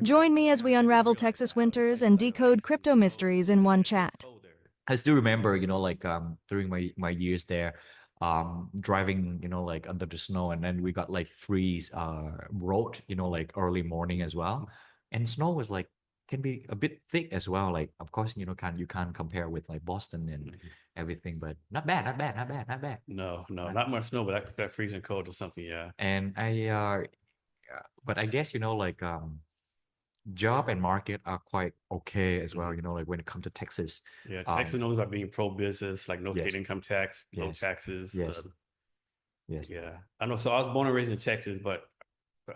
Join me as we unravel Texas winters and decode crypto mysteries in one chat. I still remember, during my years there, driving, like under the snow, and then we got like freeze road, like early morning as well, and snow was like can be a bit thick as well. Like of course, you can't compare with like Boston and Mhm. everything, but not bad, not bad, not bad, not bad. No, Uh, not much snow, but that freezing cold or something. Yeah, And but I guess job and market are quite okay as well. hmm Like when it comes to Texas, yeah. um, Texas knows like being pro-business, like no state yes, income tax, low yes, taxes. yes, yes. Yeah, I know. So I was born and raised in Texas, but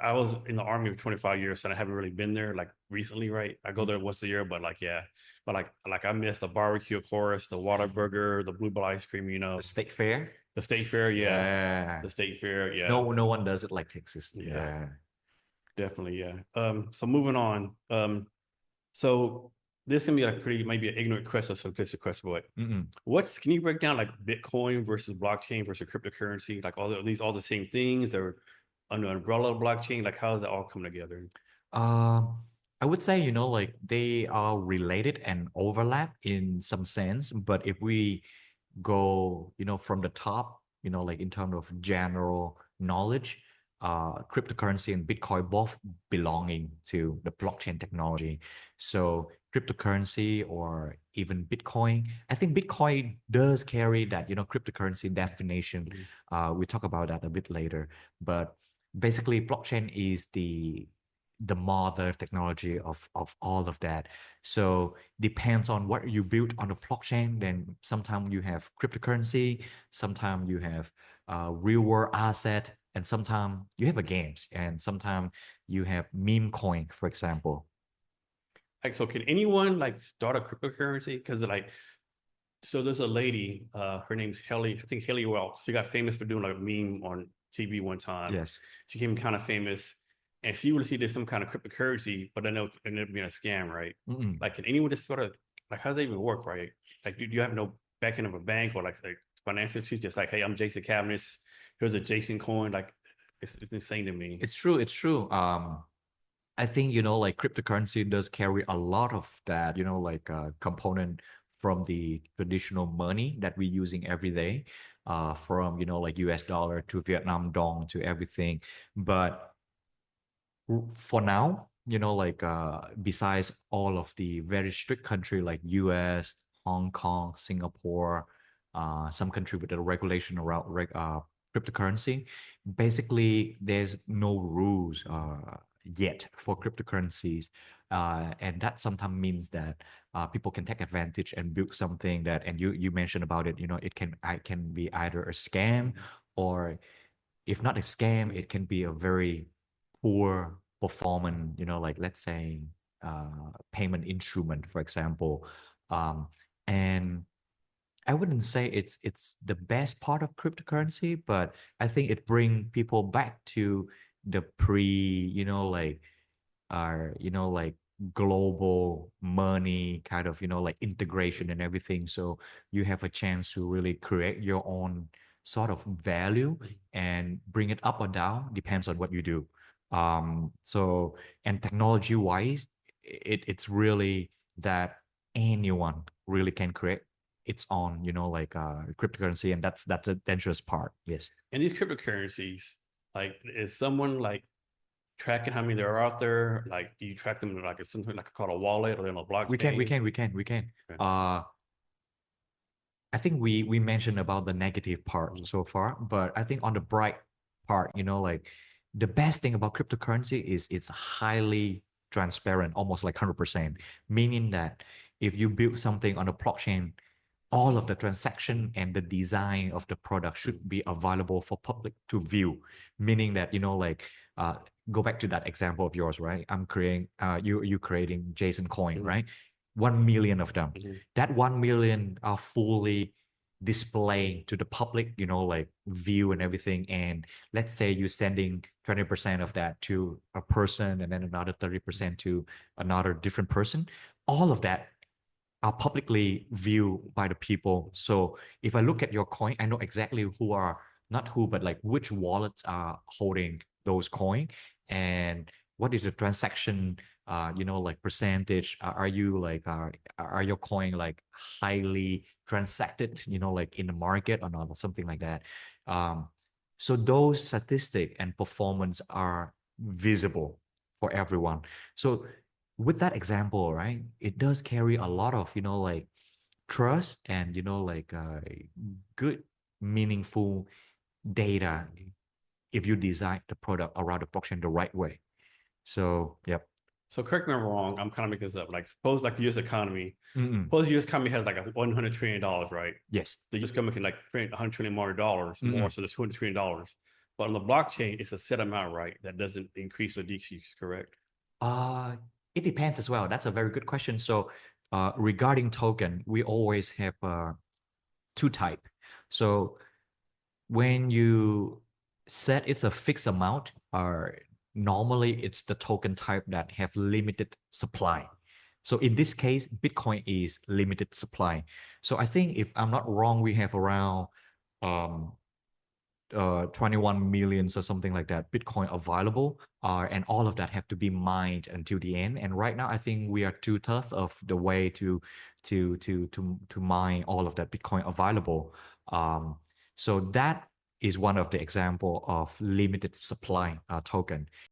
I was in the army for 25 years, and I haven't really been there like recently, right? I go there once a year, but like, yeah, but like I miss the barbecue, of course, the Whataburger, the Blue Bell ice cream, The state fair. the state fair, yeah, Yeah. the state fair, yeah, No one does it like Texas. yeah, Yeah. definitely, yeah. So moving on, so this can be like pretty maybe an ignorant question, some simplistic question, but Mm-mm. can you break down like Bitcoin versus blockchain versus cryptocurrency? Like are these all the same things or under umbrella of blockchain? Like how does it all come together? Um, I would say, like they are related and overlap in some sense, but if we go, from the top, like in terms of general knowledge, cryptocurrency and Bitcoin both belonging to the blockchain technology. So cryptocurrency or even Bitcoin, I think Bitcoin does carry that, cryptocurrency definition. Mhm. We talk about that a bit later, but basically blockchain is the mother technology of all of that. So depends on what you build on the blockchain. Then sometimes you have cryptocurrency, sometimes you have real world asset, and sometimes you have a games, and sometimes you have meme coin, for example. Like, so can anyone like start a cryptocurrency? Because like, so there's a lady, her name's Haley, I think Haley Welch. She got famous for doing like a meme on TV one time. Yes. She became kind of famous, and she would see there's some kind of cryptocurrency, but then it ended up being a scam, right? Mm-mm. Like, can anyone just sort of like, how does that even work, right? Like, do you have no backing of a bank or like financial institute? Just like, hey, I'm Jason Cavness. Here's a Jason coin. Like, it's insane to me. It's true. It's true. I think, like cryptocurrency does carry a lot of that, like component from the traditional money that we're using every day, from, like US dollar to Vietnam dong to everything. But for now, like besides all of the very strict country like US, Hong Kong, Singapore, some country with the regulation around cryptocurrency, basically there's no rules yet for cryptocurrencies. And that sometimes means that people can take advantage and build something that, and you mentioned about it, it can be either a scam, or if not a scam, it can be a very poor performance, like let's say payment instrument, for example. Um, and I wouldn't say it's the best part of cryptocurrency, but I think it bring people back to the pre, like global money kind of, like integration and everything. So you have a chance to really create your own sort of value and bring it up or down, depends on what you do. So, and technology wise, it's really that anyone really can create its own, like cryptocurrency, and that's a dangerous part. Yes. And these cryptocurrencies, like, is someone like tracking how many there are out there? Like, do you track them like it's something like called a wallet or in a blockchain? We can. Okay. I think we mentioned about the negative part Mhm. so far, but I think on the bright part, like the best thing about cryptocurrency is it's highly transparent, almost like 100%, meaning that if you build something on the blockchain, all of the transaction and the design of the product should be available for public to view, meaning that, like, uh, go back to that example of yours, right? I'm creating, you creating JSON coin, Mhm. right? 1 million of them. Mhm. That 1 million are fully displayed to the public, like view and everything. And let's say you're sending 20% of that to a person and then another 30% to another different person. All of that are publicly viewed by the people. So if I look at your coin, I know exactly who are, not who, but like which wallets are holding those coin, and what is the transaction like percentage? Are you like are your coin like highly transacted, like in the market or not, or something like that? So those statistics and performance are visible for everyone. So with that example, right, it does carry a lot of, like trust and, like good, meaningful data if you design the product around the blockchain the right way. So, yep. So correct me if I'm wrong. I'm kind of making this up. Like suppose like the U.S. economy. Mm-mm. Suppose the U.S. economy has like a $100 trillion, right? Yes. The U.S. government can like print $100 trillion more dollars more, so there's $200 trillion. But on the blockchain, it's a set amount, right? That doesn't increase or decrease, correct? Uh, it depends as well. That's a very good question. So, regarding token, we always have two type. So when you set it's a fixed amount, normally it's the token type that have limited supply. So in this case, Bitcoin is limited supply. So I think if I'm not wrong, we have around um 21 millions or something like that Bitcoin available, and all of that have to be mined until the end. And right now, I think we are 2/3 of the way to mine all of that Bitcoin available. So that is one of the example of limited supply token.